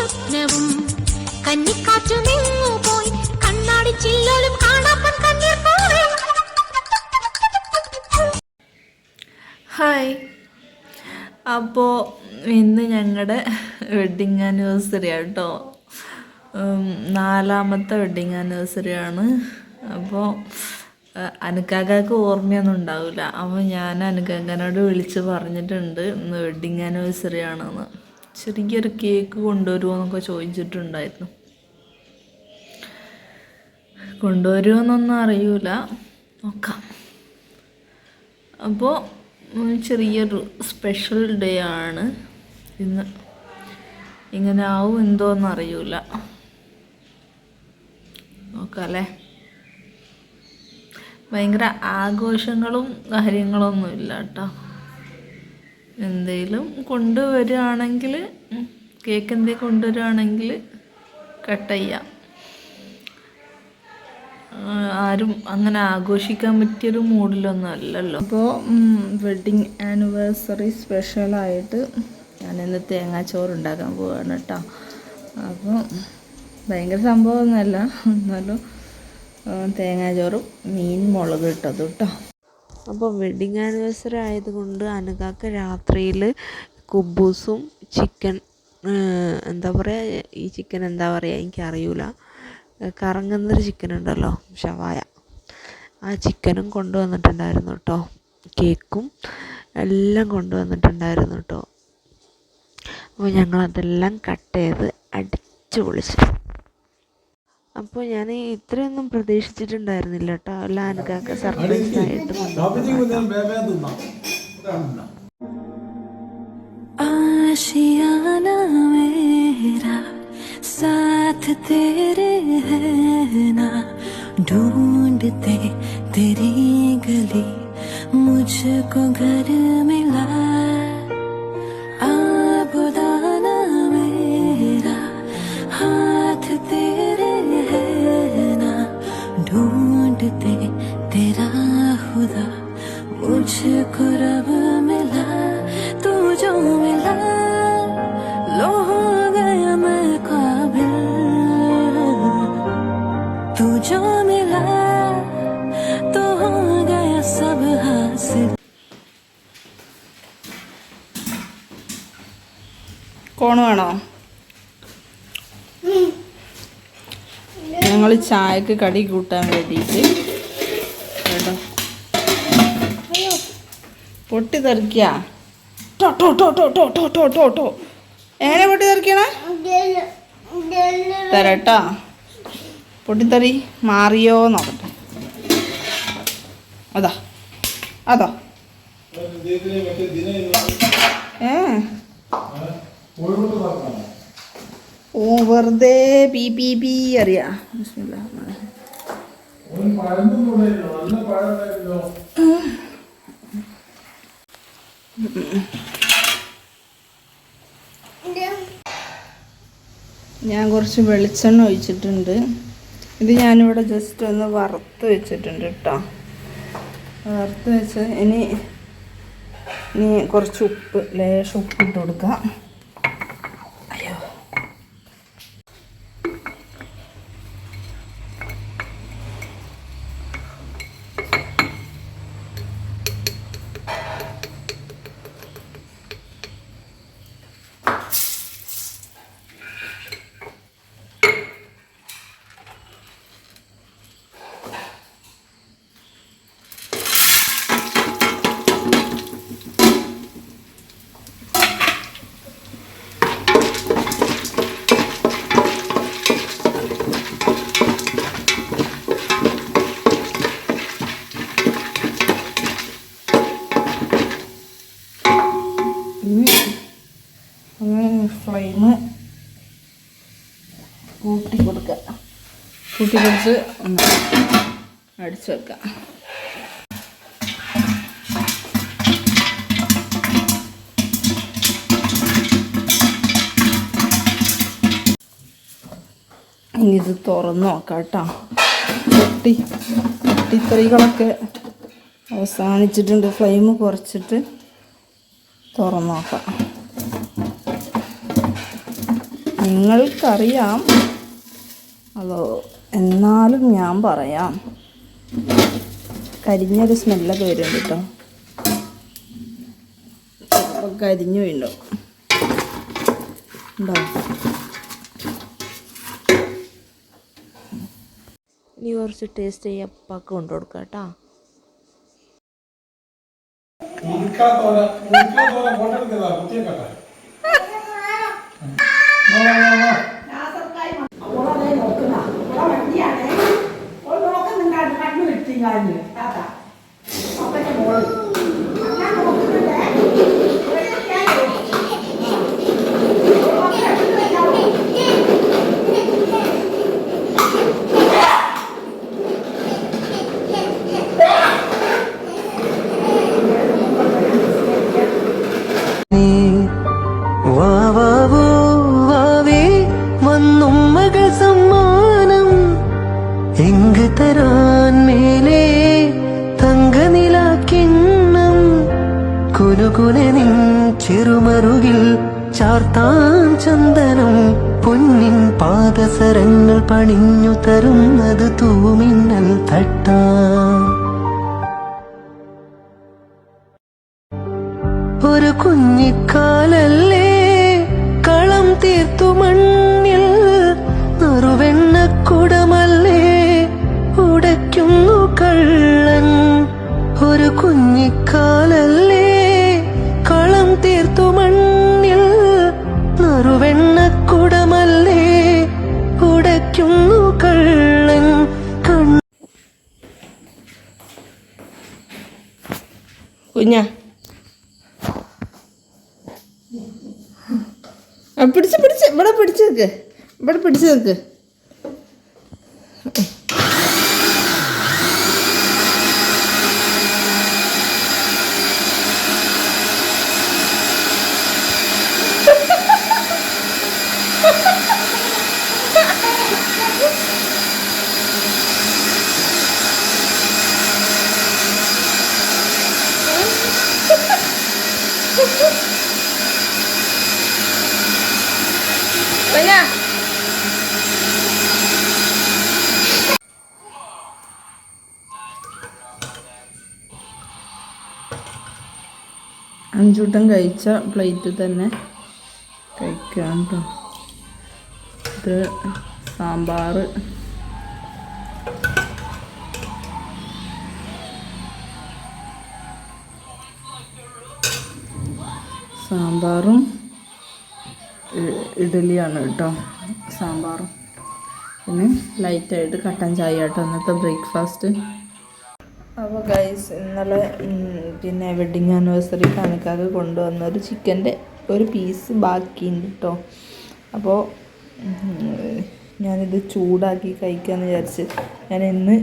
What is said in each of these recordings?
സ്വപ്നവും കന്നിക്കാറ്റുമെങ്ങു പോയി കണ്ണാടി ചില്ലോലും കാണാപ്പൻ കണ്ണീർ പോയി. ഹായ്, അപ്പോൾ ഇന്ന് ഞങ്ങളുടെ വെഡ്ഡിങ് ആനിവേഴ്സറി കേട്ടോ. 4ാമത്തെ വെഡ്ഡിങ് ആനിവേഴ്സറി ആണ്. അപ്പോൾ അനുക്കാക്കാക്ക് ഓർമ്മയൊന്നും ഉണ്ടാവില്ല. അപ്പോൾ ഞാൻ അനുക്കാക്കനോട് വിളിച്ച് പറഞ്ഞിട്ടുണ്ട് ഇന്ന് വെഡ്ഡിങ് ആനിവേഴ്സറി ആണെന്ന്. ചെറിയൊരു കേക്ക് കൊണ്ടുവരുമോ എന്നൊക്കെ ചോദിച്ചിട്ടുണ്ടായിരുന്നു. കൊണ്ടുവരുമോയെന്നൊന്നും അറിയില്ല, നോക്കാം. അപ്പോൾ ചെറിയൊരു സ്പെഷ്യൽ ഡേ ആണ് ഇന്ന്. ഇങ്ങനെ ആവും എന്തോന്നറിയില്ല, നോക്കാം അല്ലേ. ഭയങ്കര ആഘോഷങ്ങളും കാര്യങ്ങളൊന്നും ഇല്ല കേട്ടോ. എന്തെങ്കിലും കൊണ്ടുവരികയാണെങ്കിൽ, കേക്ക് എന്തെങ്കിലും കൊണ്ടുവരികയാണെങ്കിൽ കട്ട് ചെയ്യാം. ആരും അങ്ങനെ ആഘോഷിക്കാൻ പറ്റിയൊരു മൂഡിലൊന്നും അല്ലല്ലോ. അപ്പോൾ വെഡ്ഡിങ് ആനിവേഴ്സറി സ്പെഷ്യലായിട്ട് ഞാനിന്ന് തേങ്ങാച്ചോറ് ഉണ്ടാക്കാൻ പോവുകയാണ് കേട്ടോ. അപ്പോൾ ഭയങ്കര സംഭവമൊന്നുമല്ല, എന്നാലും തേങ്ങാച്ചോറും മീൻ മുളക് ഇട്ടതും കേട്ടോ. അപ്പോൾ വെഡ്ഡിങ് ആനിവേഴ്സറി ആയതുകൊണ്ട് അനുകാക്ക് രാത്രിയിൽ കുബൂസും ചിക്കൻ, എന്താ പറയുക, ഈ ചിക്കൻ എന്താ പറയുക എനിക്കറിയില്ല, കറങ്ങുന്നൊരു ചിക്കൻ ഉണ്ടല്ലോ, ഷവായ, ആ ചിക്കനും കൊണ്ടുവന്നിട്ടുണ്ടായിരുന്നു കേട്ടോ. കേക്കും എല്ലാം കൊണ്ടുവന്നിട്ടുണ്ടായിരുന്നു കേട്ടോ. അപ്പോൾ ഞങ്ങളതെല്ലാം കട്ട് ചെയ്ത് അടിച്ചു പൊളിച്ചു. അപ്പോൾ ഞാൻ ഇത്രയൊന്നും പ്രതീക്ഷിച്ചിട്ടുണ്ടായിരുന്നില്ല കേട്ടോ. എല്ലാം അനുകാക്ക സർപ്രൈസായിട്ട് आशियाना मेरा साथ तेरे है ना, ढूंढते तेरी गली मुझको घर मिला. आबुदाना मेरा हाथ तेरे है ना, ढूंढते तेरा खुदा मुझको रब मिला. तू जो मिला लो हो गया मैं काबिल, तू जो मिला तो हो गया सब हासिल. കോണ് വേണോ? ഞങ്ങൾ ചായക്ക് കടി കൂട്ടാൻ വേണ്ടിയിട്ട് കേട്ടോ. പൊട്ടി തെറിക്കുക. എങ്ങനെ പൊട്ടി തെറിക്കണ തരട്ടോ. പൊട്ടിത്തെറി മാറിയോ നോക്കട്ടെ. അതാ അതോ ഓ വെറുതെ പി പി പി അറിയാം. ഞാൻ കുറച്ച് വെളിച്ചെണ്ണ ഒഴിച്ചിട്ടുണ്ട്. ഇത് ഞാനിവിടെ ജസ്റ്റ് ഒന്ന് വറുത്ത് വെച്ചിട്ടുണ്ട് കേട്ടോ. വറുത്ത് വെച്ച് ഇനി കുറച്ച് ഉപ്പ്, ലേശം ഉപ്പിട്ട് കൊടുക്കാം. അയ്യോ, ഫ്ലെയിം കൂട്ടി കൊടുക്കുക. കൂട്ടി കൊടുത്ത് ഒന്ന് അടിച്ചു വെക്കാം. ഇനി ഇത് തുറന്ന് നോക്കാം കേട്ടോ. പൊട്ടിത്തെറികളൊക്കെ അവസാനിച്ചിട്ടുണ്ട്. ഫ്ലെയിം കുറച്ചിട്ട് തുറന്ന് നോക്കാം. നിങ്ങൾക്കറിയാം, അതോ എന്നാലും ഞാൻ പറയാം. കരിഞ്ഞൊരു സ്മെല്ലൊക്കെ വരുന്നുണ്ട് കേട്ടോ. അപ്പോൾ കരിഞ്ഞു വീണ്ടും ഉണ്ടോ. ഇനി കുറച്ച് ടേസ്റ്റ് ചെയ്യാൻ അപ്പാക്ക് കൊണ്ടു കൊടുക്കാം കേട്ടോ. തരാൻ മേലേ തങ്കനിലാക്കിണ്ണം കുനുകുനെ നിൻ ചെറുമറുകിൽ ചാർത്താൻ ചന്ദനം പൊന്നിൻ പാദസരങ്ങൾ പണിഞ്ഞു തരുന്നത് തൂമിന്നൽ തട്ടാ. ഒരു കുഞ്ഞിക്കാലല്ലേ കളം തീർത്തു മണ്ണിൽ നറുവെണ്ണക്കുടമല്ലേ ഉടയ്ക്കുന്നു കള്ളൻ. ഒരു കുഞ്ഞിക്കാലല്ലേ കളം തീർത്തു മണ്ണിൽ നറുവെണ്ണക്കുടമല്ലേ ഉടയ്ക്കുന്നു കള്ളൻ. കുഞ്ഞാ പിടിച്ച് ഇവിടെ പിടിച്ച് നിൽക്ക്, ഇവിടെ പിടിച്ച് നിൽക്ക്. അഞ്ചൂട്ടം കഴിച്ച പ്ലേറ്റ് തന്നെ കഴിക്കാം കേട്ടോ. ഇത് സാമ്പാറും ഇഡലിയാണ് കേട്ടോ. സാമ്പാറും പിന്നെ ലൈറ്റായിട്ട് കട്ടൻ ചായ കേട്ടോ ഇന്നത്തെ ബ്രേക്ക്ഫാസ്റ്റ്. അപ്പോൾ ഗൈസ് ഇന്നലെ പിന്നെ വെഡ്ഡിങ് ആനിവേഴ്സറി കണക്കാക്ക് കൊണ്ടുവന്ന ഒരു ചിക്കൻ്റെ ഒരു പീസ് ബാക്കിയുണ്ട് കേട്ടോ. അപ്പോൾ ഞാനിത് ചൂടാക്കി കഴിക്കാമെന്ന് വിചാരിച്ച് ഞാൻ ഇന്ന്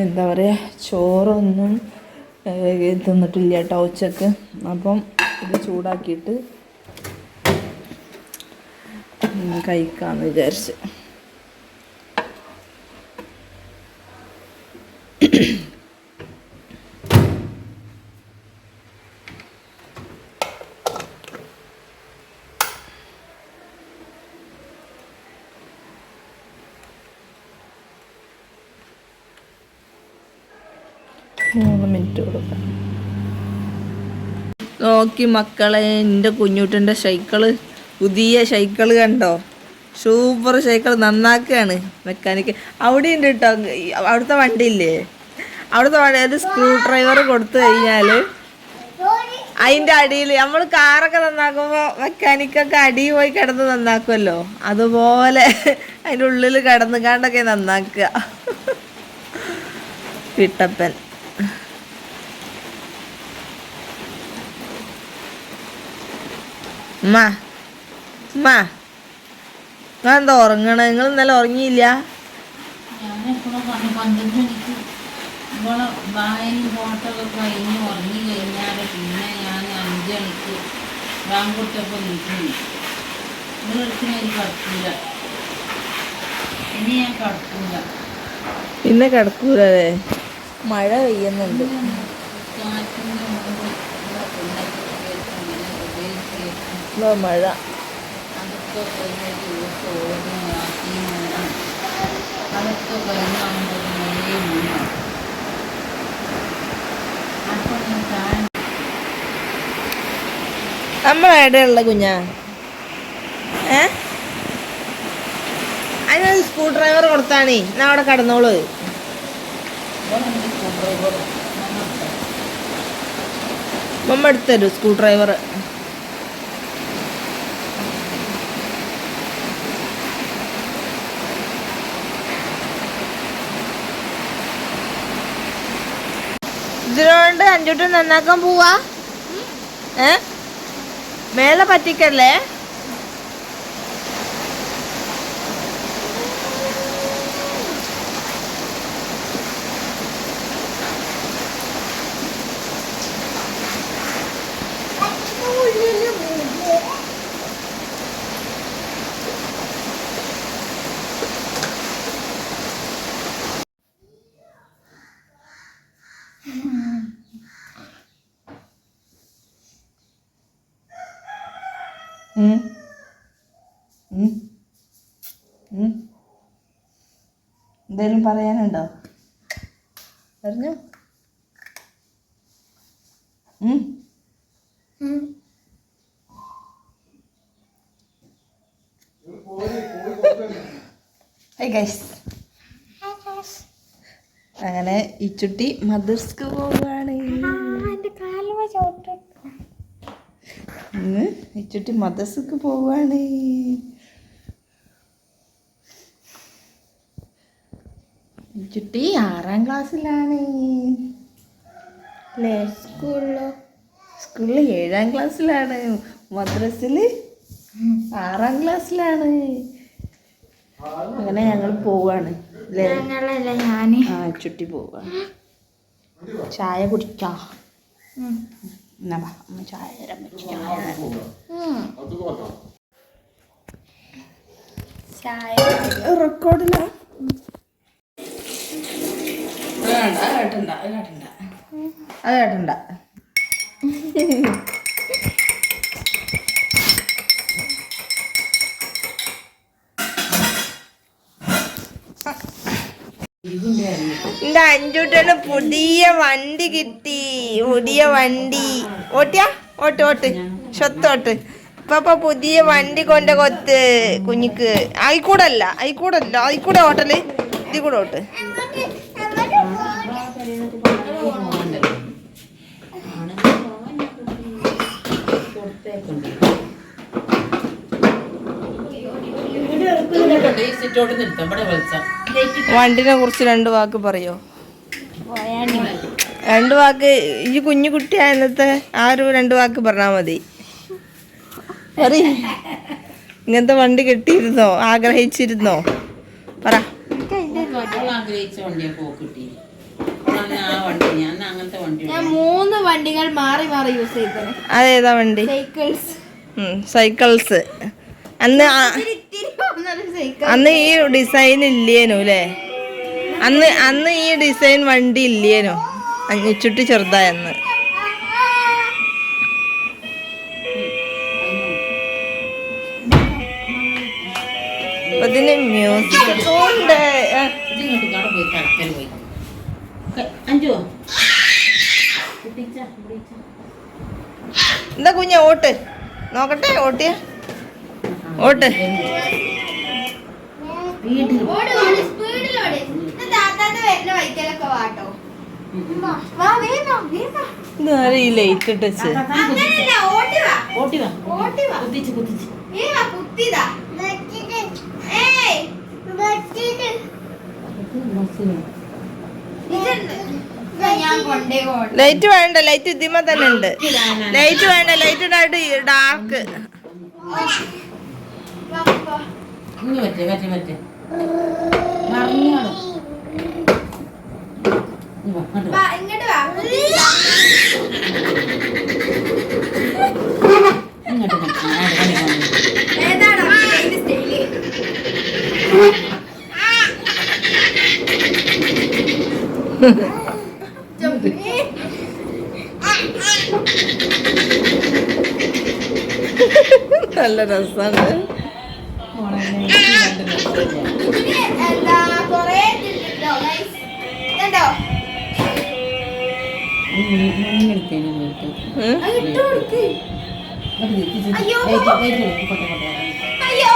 എന്താ പറയുക ചോറൊന്നും തിന്നിട്ടില്ല കേട്ടോ ഉച്ചക്ക്. അപ്പം ഇത് ചൂടാക്കിയിട്ട് കഴിക്കാമെന്ന് വിചാരിച്ച്. മൂന്ന് മിനിറ്റ് കൊടുക്കാം. നോക്കി മക്കളെ, എൻ്റെ കുഞ്ഞൂട്ടൻ്റെ സൈക്കിള്, പുതിയ സൈക്കിള് കണ്ടോ? സൂപ്പർ സൈക്കിൾ നന്നാക്കുകയാണ് മെക്കാനിക്ക്. അവിടെ ഉണ്ട് കേട്ടോ, അവിടുത്തെ വണ്ടിയില്ലേ, അവിടുത്തെ വണ്ടി ഒരു സ്ക്രൂ ഡ്രൈവർ കൊടുത്തു കഴിഞ്ഞാൽ അതിൻ്റെ അടിയിൽ നമ്മൾ കാറൊക്കെ നന്നാക്കുമ്പോൾ മെക്കാനിക്കൊക്കെ അടിയിൽ പോയി കിടന്ന് നന്നാക്കുമല്ലോ, അതുപോലെ അതിൻ്റെ ഉള്ളിൽ കിടന്ന് കാണ്ടൊക്കെ നന്നാക്കുക. കിട്ടപ്പൻ ഞാൻ എന്താ ഉറങ്ങണ? നിങ്ങൾ ഇന്നലെ ഉറങ്ങിയില്ല? പിന്നെ കിടക്കൂലേ? മഴ പെയ്യുന്നുണ്ട്. മഴ നമ്മളെവിടെയുള്ള കുഞ്ഞാ? അതിനൊരു സ്ക്രൂ ഡ്രൈവർ കൊടുത്താണേ, എന്നാ അവിടെ കടന്നോളൂ. മമ്മ എടുത്തരൂ സ്ക്രൂ ഡ്രൈവർ. ഇതിനോണ്ട് അഞ്ചോട്ട് നന്നാക്കാൻ പോവാ. മേലെ പറ്റിക്കല്ലേ? എന്തേലും പറയാനുണ്ടോ? പറഞ്ഞു. അങ്ങനെ ഈ ചുട്ടി മദർസ്ക്ക് പോവാണ്. ഈ ചുട്ടി മദർസ്ക്ക് പോവാണ്. ഈ ചുട്ടി 6ാം ക്ലാസ്സിലാണ് അല്ലേ? സ്കൂളിൽ 7ാം ക്ലാസ്സിലാണ്, മദ്രസിൽ 6ാം ക്ലാസ്സിലാണ്. അങ്ങനെ ഞങ്ങൾ പോവാണ് അല്ലേ? ചുട്ടി പോവാ. ചായ കുടിക്കാ. ചായ തരാൻ ചായ റെക്കോർഡില്ല. അത് കേട്ടണ്ട. എന്റെ അഞ്ചൂട്ടന് പുതിയ വണ്ടി കിട്ടി. പുതിയ വണ്ടി ഓട്ട് സ്വത്തോട്ട്. ഇപ്പൊ പുതിയ വണ്ടി കൊണ്ട് കൊത്ത് കുഞ്ഞിക്ക്. ആയിക്കൂടെ ഓട്ടല്. ഇതിൽ കൂടെ ഓട്ട്. വണ്ടിനെ കുറിച്ച് 2 വാക്ക് പറയോ? 2 വാക്ക്. ഈ കുഞ്ഞു കുട്ടിയായത്തെ ആ ഒരു 2 വാക്ക് പറഞ്ഞാൽ മതി. ഇങ്ങനത്തെ വണ്ടി കിട്ടിയിരുന്നോ? ആഗ്രഹിച്ചിരുന്നോ? പറ. ഞാൻ 3 വണ്ടികൾ മാറി യൂസ് ചെയ്തത്. അതേതാ വണ്ടി? സൈക്കിൾസ്. അന്ന് ഈ ഡിസൈൻ ഇല്ലേനു അല്ലേ? അന്ന് ഈ ഡിസൈൻ വണ്ടി ഇല്ലേനു. ചുട്ടി ചെറുതായെന്ന്. അതിന് മ്യൂസിക് ഉണ്ട്. എന്താ കുഞ്ഞ ഓട്ട് നോക്കട്ടെ. ഓട്ടിയ ഓട്ട്. ഈ ലൈറ്റ് ഇട്ടച്ച് ലൈറ്റ് വേണ്ട. ലൈറ്റ് ഇതിമ തന്നെ ഉണ്ട്. ലൈറ്റ് വേണ്ട. ലൈറ്റ് ഇടായിട്ട് ഡാർക്ക്. നല്ല രസമാണ്. എന്താ കൊറേ തിന്നിട്ടോ കണ്ടോ അയ്യോ അയ്യോ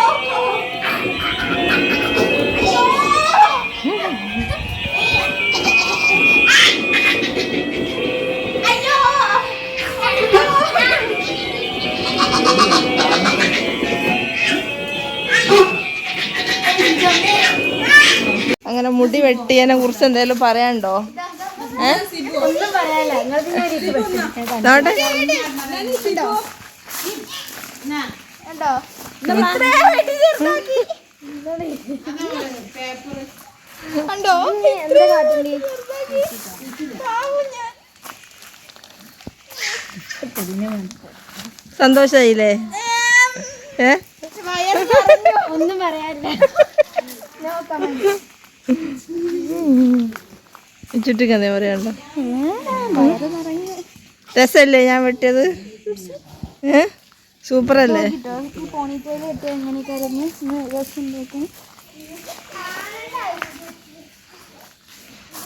അങ്ങനെ മുടി വെട്ടിയതിനെ കുറിച്ച് എന്തെങ്കിലും പറയാനുണ്ടോ? ഒന്നും പറയാനില്ല കണ്ടോ സന്തോഷായില്ലേ? ഒന്നും പറയാനില്ല ചുറ്റിക്ക് എന്താ പറയാനുണ്ടോ? രസല്ലേ ഞാൻ വെട്ടിയത്? സൂപ്പറല്ലേ?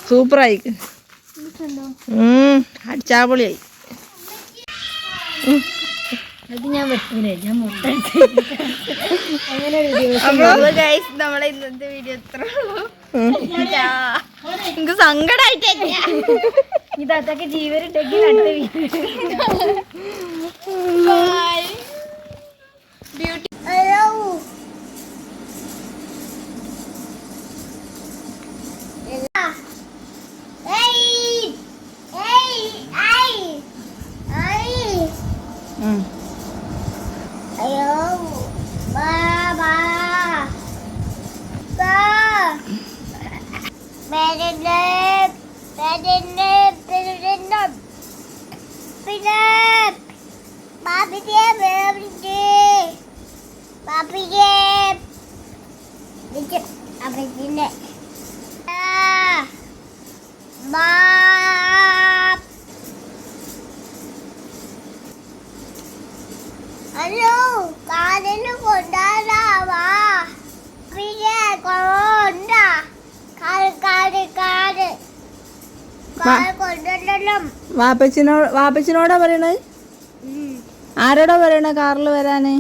സൂപ്പറായി, അടിച്ചാപ്പൊളിയായി. അത് ഞാൻ വെട്ടൂലേ, ഞാൻ മുട്ട നമ്മളെ ഇന്നത്തെ വീഡിയോ എത്ര എനിക്ക് സങ്കടായിട്ട് ഇതൊക്കെ ജീവനുണ്ടെങ്കിൽ അടുത്ത ബ്യൂട്ടി. ഹലോ കാലിന് കൊണ്ടാവാ പിന്നെ കൊണ്ടാ വാപ്പച്ചിനോടാ പറയണേ? ആരോടാ പറയണേ കാറില് വരാന്?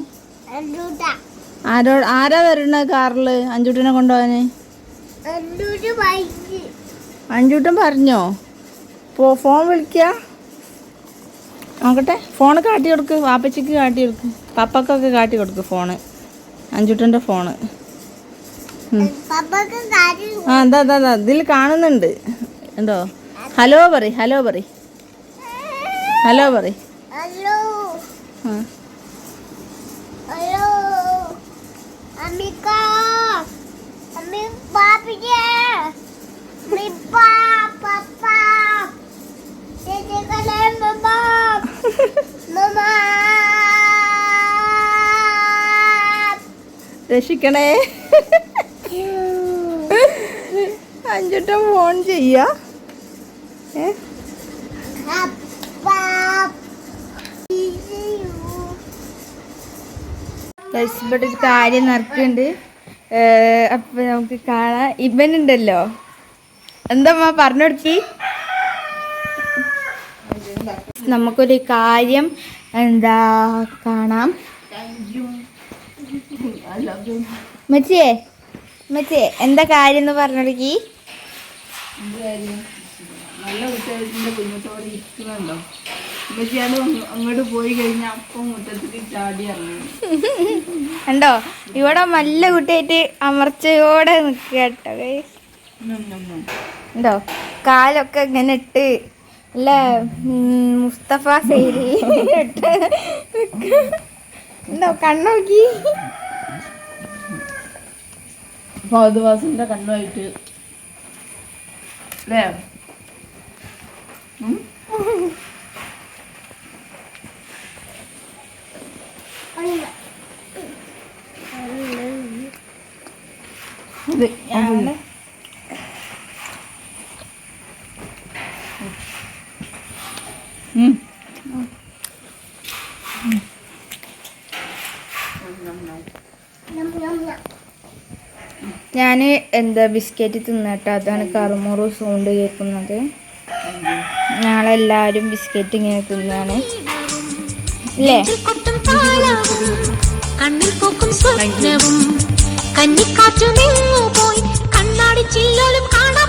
ആരാ വരണ കാറില് അഞ്ചൂട്ടിനെ കൊണ്ടുപോവാന്? അഞ്ചൂട്ടൻ പറഞ്ഞോ? ഫോൺ വിളിക്ക നോക്കട്ടെ. ഫോണ് കാട്ടി കൊടുക്ക്, വാപ്പച്ചിക്ക് കാട്ടി കൊടുക്ക്, പപ്പക്കൊക്കെ കാട്ടി കൊടുക്ക് ഫോണ്, അഞ്ചൂട്ടൻ്റെ ഫോണ്. ആ എന്താ ഇതിൽ കാണുന്നുണ്ട് എന്തോ. ഹലോ പറ, ഹലോ പറ, ഹലോ പറ. രക്ഷിക്കണേ. അഞ്ചുട്ടം ഫോൺ ചെയ്യാ. ഇവിടെ ഒരു കാര്യം നടക്കുന്നുണ്ട്. അപ്പൊ നമുക്ക് കാണാം. ഇവനുണ്ടല്ലോ, എന്താ പറഞ്ഞു കൊടുക്കി. നമുക്കൊരു കാര്യം എന്താ കാണാം. മച്ചിയെ എന്താ കാര്യം എന്ന് പറഞ്ഞോടക്കി. നല്ല കുട്ടികളുടെ കുഞ്ഞത്തോടെ ഇരിക്കുന്നുണ്ടോ? പക്ഷേ അങ്ങോട്ട് പോയി കഴിഞ്ഞാൽ അപ്പം മുറ്റത്തേക്ക് ചാടി ഇറങ്ങും. കണ്ടോ ഇവിടെ നല്ല കുട്ടിയായിട്ട് അമർച്ചയോടെ നിൽക്കുക കേട്ടോ. ഉണ്ടോ കാലൊക്കെ ഇങ്ങനെ ഇട്ട് അല്ല മുസ്തഫ സൈലി ഇട്ട് ഉണ്ടോ കണ്ണോക്കി. ഫഹദ്വാസിന്റെ കണ്ണുമായിട്ട് അല്ലേ? ഞാൻ ബിസ്ക്കറ്റ് തിന്നട്ടെ, അതാണ് കറുമുറു സൗണ്ട് കേൾക്കുന്നത്. ഞങ്ങളെല്ലാവരും ബിസ്ക്കറ്റ് ഇങ്ങനെ തിന്നാണ് അല്ലേ? കണ്ണിൽ പൂക്കും സ്വപ്നവും കന്നിക്കാറ്റു നിന്നു പോയി കണ്ണാടി ചില്ലോലും കാണാൻ